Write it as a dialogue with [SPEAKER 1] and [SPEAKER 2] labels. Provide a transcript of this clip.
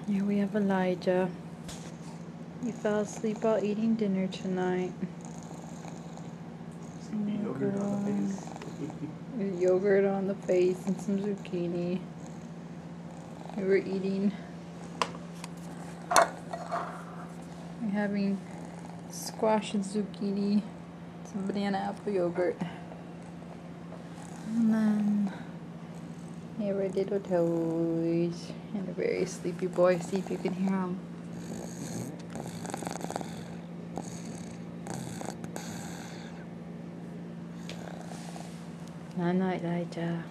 [SPEAKER 1] Here we have Elijah. He fell asleep while eating dinner tonight.
[SPEAKER 2] Yogurt on the face.
[SPEAKER 1] With yogurt on the face and some zucchini. We were eating. We're having squash and zucchini, some banana apple yogurt. And then here are little toes and a very sleepy boy. See if you can hear him. Night night, Elijah.